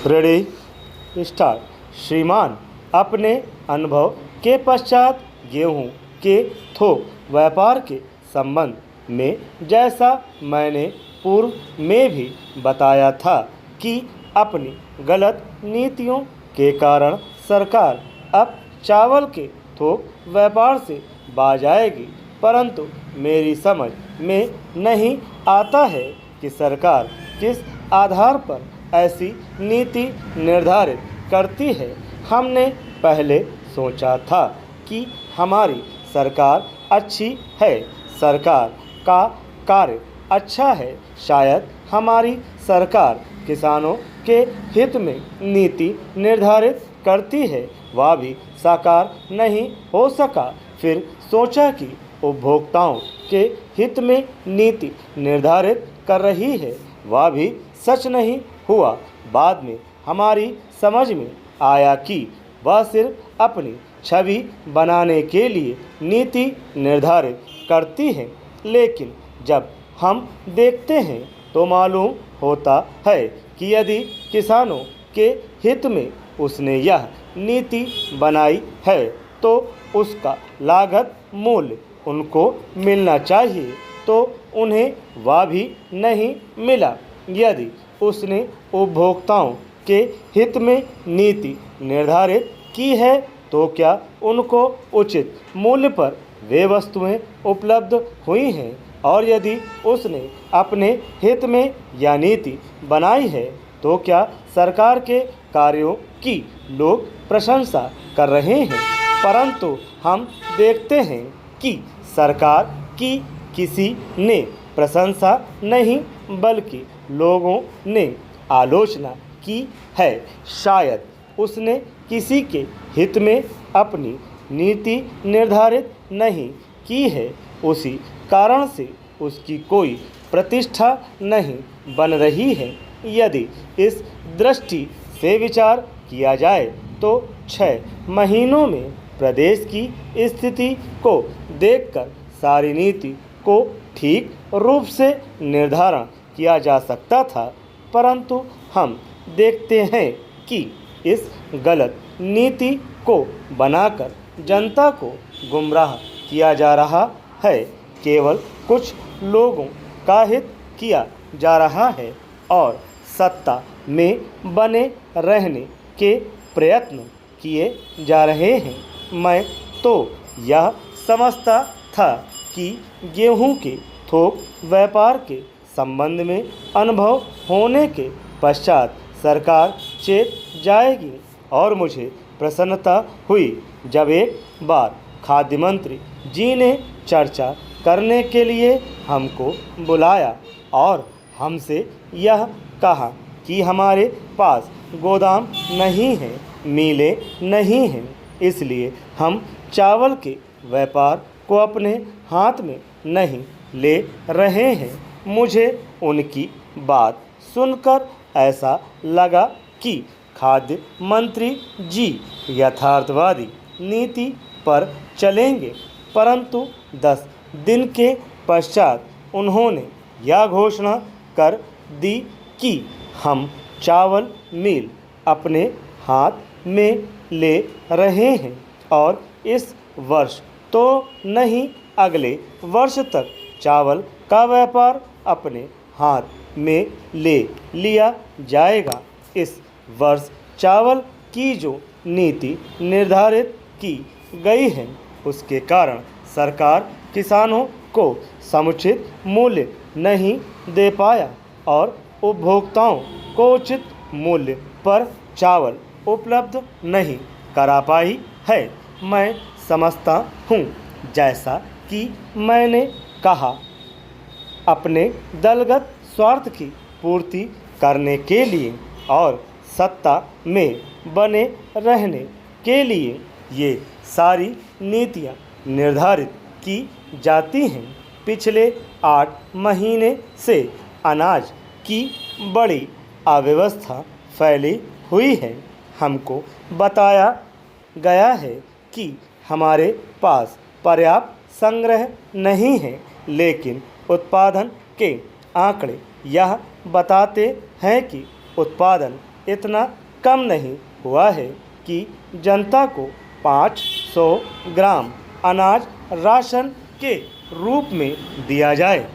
Ready start. श्रीमान, अपने अनुभव के पश्चात गेहूं के थोक व्यापार के संबंध में जैसा मैंने पूर्व में भी बताया था कि अपनी गलत नीतियों के कारण सरकार अब चावल के थोक व्यापार से बाज आएगी, परंतु मेरी समझ में नहीं आता है कि सरकार किस आधार पर ऐसी नीति निर्धारित करती है। हमने पहले सोचा था कि हमारी सरकार अच्छी है, सरकार का कार्य अच्छा है। शायद हमारी सरकार किसानों के हित में नीति निर्धारित करती है, वह भी साकार नहीं हो सका। फिर सोचा कि उपभोक्ताओं के हित में नीति निर्धारित कर रही है, वह भी सच नहीं हुआ। बाद में हमारी समझ में आया कि वह सिर्फ अपनी छवि बनाने के लिए नीति निर्धारित करती है, लेकिन जब हम देखते हैं तो मालूम होता है कि यदि किसानों के हित में उसने यह नीति बनाई है तो उसका लागत मूल्य उनको मिलना चाहिए, तो उन्हें वह भी नहीं मिला। यदि उसने उपभोक्ताओं के हित में नीति निर्धारित की है तो क्या उनको उचित मूल्य पर वे वस्तुएं उपलब्ध हुई हैं? और यदि उसने अपने हित में यह नीति बनाई है तो क्या सरकार के कार्यों की लोग प्रशंसा कर रहे हैं? परंतु हम देखते हैं कि सरकार की किसी ने प्रशंसा नहीं बल्कि लोगों ने आलोचना की है। शायद उसने किसी के हित में अपनी नीति निर्धारित नहीं की है, उसी कारण से उसकी कोई प्रतिष्ठा नहीं बन रही है। यदि इस दृष्टि से विचार किया जाए तो 6 महीनों में प्रदेश की स्थिति को देखकर सारी नीति को ठीक रूप से निर्धारण किया जा सकता था, परंतु हम देखते हैं कि इस गलत नीति को बनाकर जनता को गुमराह किया जा रहा है। केवल कुछ लोगों का हित किया जा रहा है और सत्ता में बने रहने के प्रयत्न किए जा रहे हैं। मैं तो यह समझता था कि गेहूं के थोक व्यापार के संबंध में अनुभव होने के पश्चात सरकार चेत जाएगी, और मुझे प्रसन्नता हुई जब एक बार खाद्य मंत्री जी ने चर्चा करने के लिए हमको बुलाया और हमसे यह कहा कि हमारे पास गोदाम नहीं है, मिलें नहीं हैं, इसलिए हम चावल के व्यापार को अपने हाथ में नहीं ले रहे हैं। मुझे उनकी बात सुनकर ऐसा लगा कि खाद्य मंत्री जी यथार्थवादी नीति पर चलेंगे, परंतु 10 दिन के पश्चात उन्होंने यह घोषणा कर दी कि हम चावल मिल अपने हाथ में ले रहे हैं और इस वर्ष तो नहीं, अगले वर्ष तक चावल का व्यापार अपने हाथ में ले लिया जाएगा। इस वर्ष चावल की जो नीति निर्धारित की गई है उसके कारण सरकार किसानों को समुचित मूल्य नहीं दे पाया और उपभोक्ताओं को उचित मूल्य पर चावल उपलब्ध नहीं करा पाई है। मैं समझता हूँ, जैसा कि मैंने कहा, अपने दलगत स्वार्थ की पूर्ति करने के लिए और सत्ता में बने रहने के लिए ये सारी नीतियाँ निर्धारित की जाती हैं। पिछले 8 महीने से अनाज की बड़ी अव्यवस्था फैली हुई है। हमको बताया गया है कि हमारे पास पर्याप्त संग्रह नहीं है, लेकिन उत्पादन के आंकड़े यह बताते हैं कि उत्पादन इतना कम नहीं हुआ है कि जनता को 500 ग्राम अनाज राशन के रूप में दिया जाए।